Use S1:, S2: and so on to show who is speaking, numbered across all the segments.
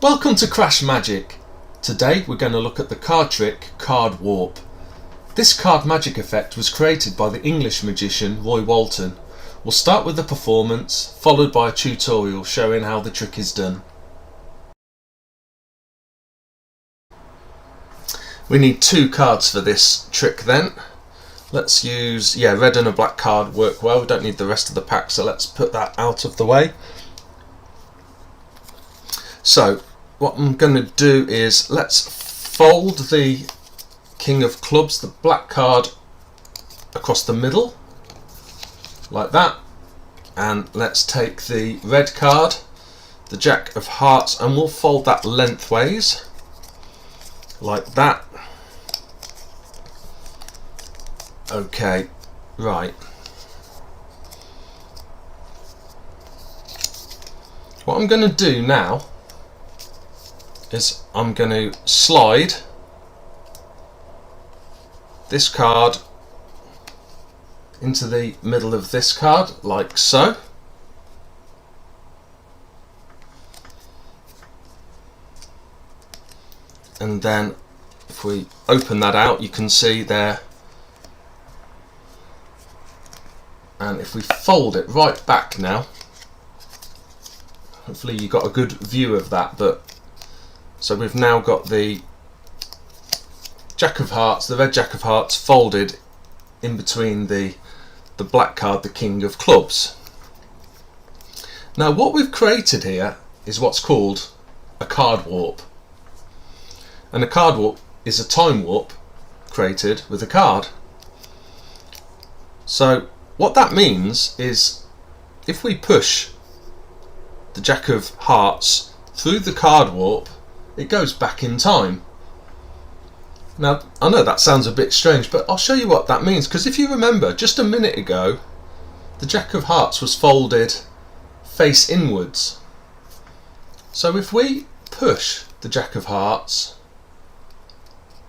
S1: Welcome to CrashMagic. Today we're going to look at the card trick Card Warp. This card magic effect was created by the English magician Roy Walton. We'll start with the performance, followed by a tutorial showing how the trick is done. We need 2 cards for this trick then. Let's use, red and a black card work well. We don't need the rest of the pack, so let's put that out of the way. So what I'm going to do is let's fold the King of Clubs, the black card, across the middle like that, and let's take the red card, the Jack of Hearts, and we'll fold that lengthways like that. Okay, right. What I'm going to do now is I'm going to slide this card into the middle of this card like so. And then if we open that out, you can see there, and if we fold it right back now, hopefully you got a good view of that. But so we've now got the Jack of Hearts, the red Jack of Hearts, folded in between the black card, the King of Clubs. Now what we've created here is what's called a card warp. And a card warp is a time warp created with a card. So what that means is if we push the Jack of Hearts through the card warp, it goes back in time. Now I know that sounds a bit strange, but I'll show you what that means, because if you remember just a minute ago the Jack of Hearts was folded face inwards. So if we push the Jack of Hearts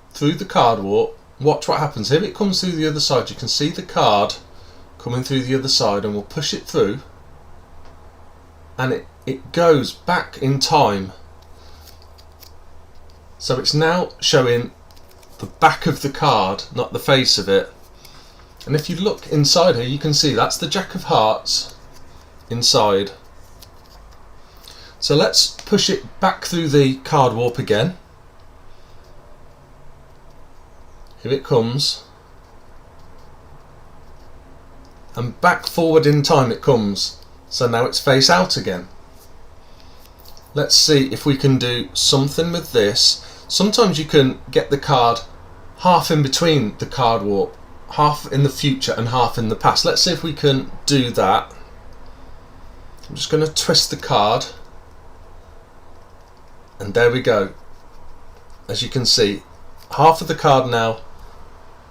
S1: through the card warp, watch what happens. Here it comes through the other side. You can see the card coming through the other side, and we'll push it through and it goes back in time. So it's now showing the back of the card, not the face of it. And if you look inside here, you can see that's the Jack of Hearts inside. So let's push it back through the card warp again. Here it comes. And back forward in time it comes. So now it's face out again. Let's see if we can do something with this. Sometimes you can get the card half in between the card warp, half in the future and half in the past. Let's see if we can do that. I'm just going to twist the card, and there we go. As you can see, half of the card now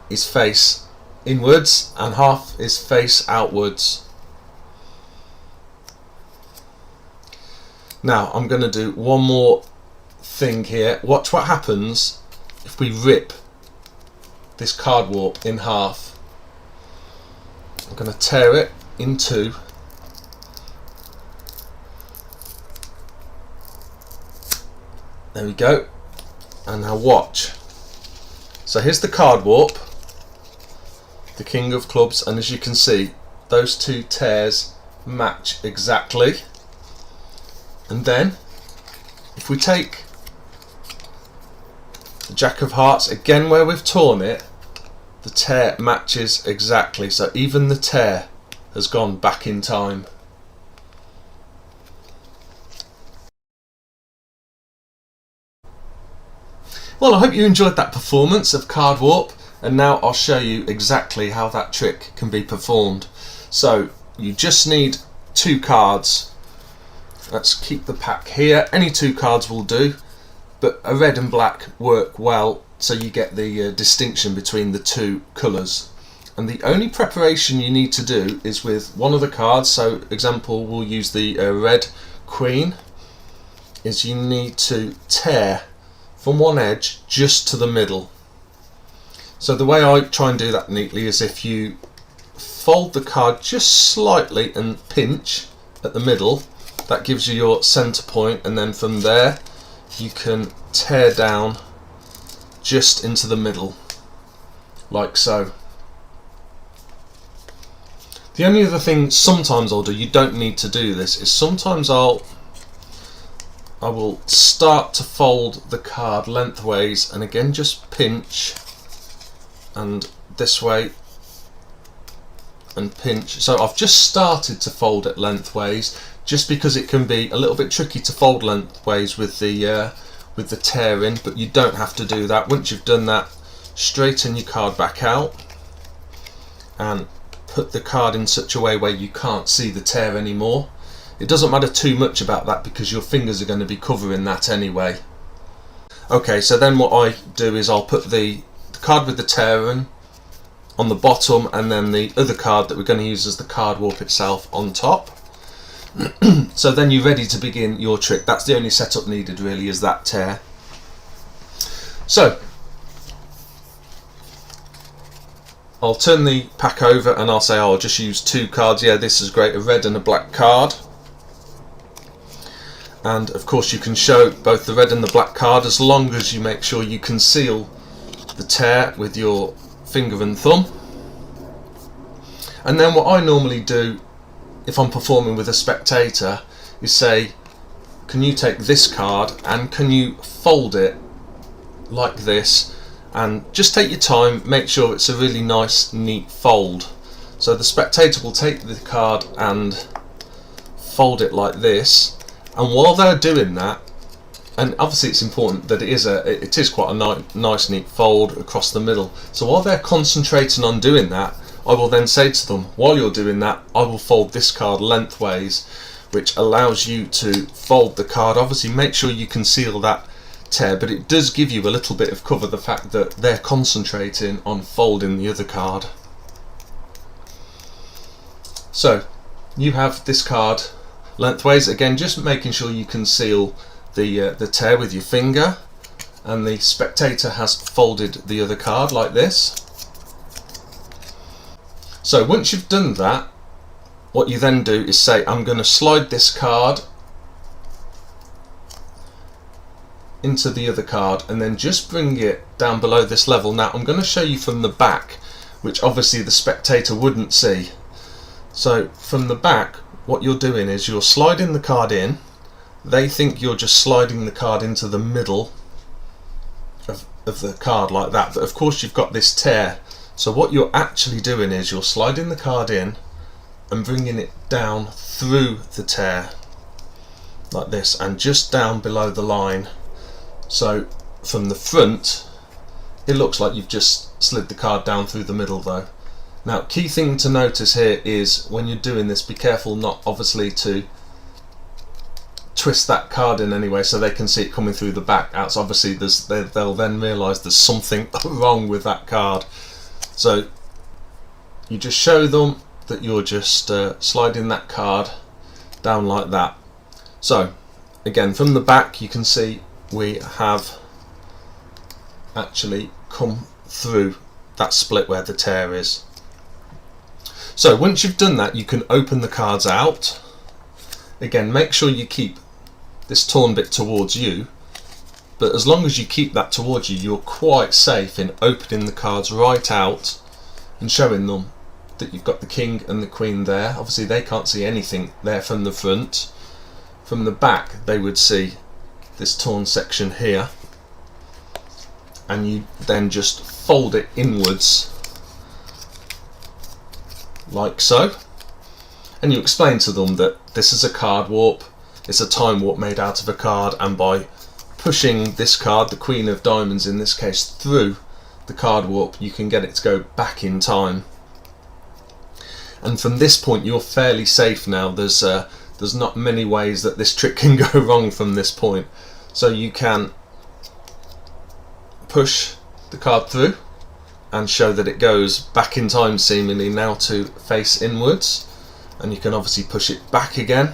S1: is face inwards and half is face outwards. Now I'm going to do one more thing here. Watch what happens if we rip this card warp in half. I'm going to tear it in 2. There we go. And now watch. So here's the card warp, the King of Clubs, and as you can see those 2 tears match exactly. And then if we take the Jack of Hearts again, where we've torn it, the tear matches exactly. So even the tear has gone back in time. Well, I hope you enjoyed that performance of Card Warp, and now I'll show you exactly how that trick can be performed. So you just need 2 cards. Let's keep the pack here. Any 2 cards will do, but a red and black work well, so you get the distinction between the 2 colours. And the only preparation you need to do is with one of the cards. So example, we'll use the red Queen, is you need to tear from one edge just to the middle. So the way I try and do that neatly is if you fold the card just slightly and pinch at the middle, that gives you your center point, and then from there you can tear down just into the middle, like so. The only other thing sometimes I'll do, you don't need to do this, is sometimes I will start to fold the card lengthways, and again just pinch, and this way, and pinch. So I've just started to fold it lengthways, just because it can be a little bit tricky to fold lengthways with the tear in, but you don't have to do that. Once you've done that, straighten your card back out and put the card in such a way where you can't see the tear anymore. It doesn't matter too much about that because your fingers are going to be covering that anyway. Okay, so then what I do is I'll put the card with the tear in on the bottom, and then the other card that we're going to use as the card warp itself on top. So then you're ready to begin your trick. That's the only setup needed really, is that tear. So I'll turn the pack over and I'll say, oh, I'll just use 2 cards. Yeah, this is great, a red and a black card. And of course you can show both the red and the black card, as long as you make sure you conceal the tear with your finger and thumb. And then what I normally do if I'm performing with a spectator is say, can you take this card and can you fold it like this, and just take your time, make sure it's a really nice neat fold. So the spectator will take the card and fold it like this, and while they're doing that, and obviously it's important that it is quite a nice neat fold across the middle, so while they're concentrating on doing that, I will then say to them, while you're doing that, I will fold this card lengthways, which allows you to fold the card. Obviously make sure you conceal that tear, but it does give you a little bit of cover, the fact that they're concentrating on folding the other card. So you have this card lengthways, again just making sure you conceal the tear with your finger, and the spectator has folded the other card like this. So once you've done that, what you then do is say, I'm going to slide this card into the other card and then just bring it down below this level. Now I'm going to show you from the back, which obviously the spectator wouldn't see. So from the back, what you're doing is you're sliding the card in. They think you're just sliding the card into the middle of the card like that, but of course you've got this tear. So what you're actually doing is you're sliding the card in and bringing it down through the tear like this, and just down below the line. So from the front it looks like you've just slid the card down through the middle though. Now key thing to notice here is when you're doing this, be careful not obviously to twist that card in anyway so they can see it coming through the back. That's obviously they'll then realise there's something wrong with that card. So you just show them that you're just sliding that card down like that. So again from the back you can see we have actually come through that split where the tear is. So once you've done that, you can open the cards out. Again, make sure you keep this torn bit towards you, but as long as you keep that towards you, you're quite safe in opening the cards right out and showing them that you've got the king and the queen there. Obviously they can't see anything there from the front. From the back they would see this torn section here, and you then just fold it inwards like so, and you explain to them that this is a card warp, it's a time warp made out of a card, and by pushing this card, the Queen of Diamonds in this case, through the card warp, you can get it to go back in time. And from this point you're fairly safe now. There's not many ways that this trick can go wrong from this point. So you can push the card through and show that it goes back in time seemingly now to face inwards, and you can obviously push it back again.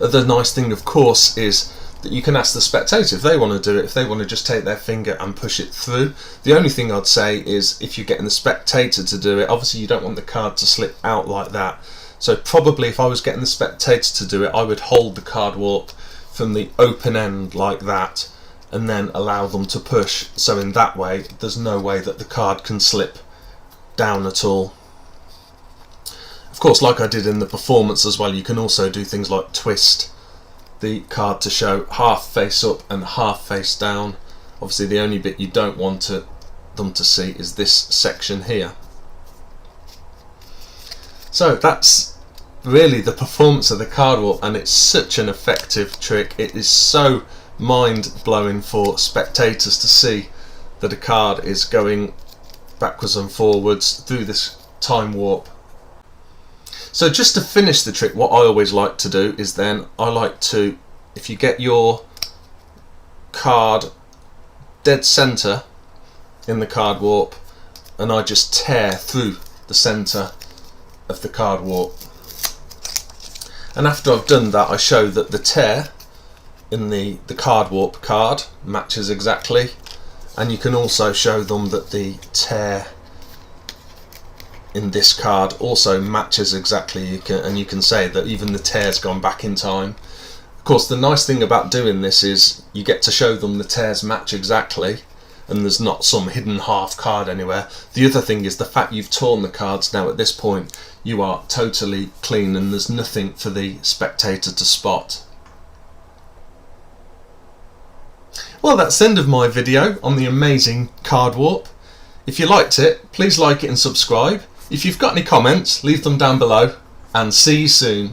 S1: The nice thing of course is that you can ask the spectator if they want to do it, if they want to just take their finger and push it through. The only thing I'd say is if you're getting the spectator to do it, obviously you don't want the card to slip out like that. So probably if I was getting the spectator to do it, I would hold the card warp from the open end like that, and then allow them to push, so in that way there's no way that the card can slip down at all. Of course, like I did in the performance as well, you can also do things like twist the card to show half face up and half face down. Obviously the only bit you don't want them to see is this section here. So that's really the performance of the card warp, and it's such an effective trick. It is so mind-blowing for spectators to see that a card is going backwards and forwards through this time warp. So just to finish the trick, what I always like to do is then I like to, if you get your card dead center in the card warp, and I just tear through the center of the card warp, and after I've done that I show that the tear in the card warp card matches exactly, and you can also show them that the tear in this card also matches exactly, and you can say that even the tear's gone back in time. Of course, the nice thing about doing this is you get to show them the tears match exactly, and there's not some hidden half card anywhere. The other thing is the fact you've torn the cards. Now at this point you are totally clean and there's nothing for the spectator to spot. Well, that's the end of my video on the amazing card warp. If you liked it, please like it and subscribe. If you've got any comments, leave them down below, and see you soon.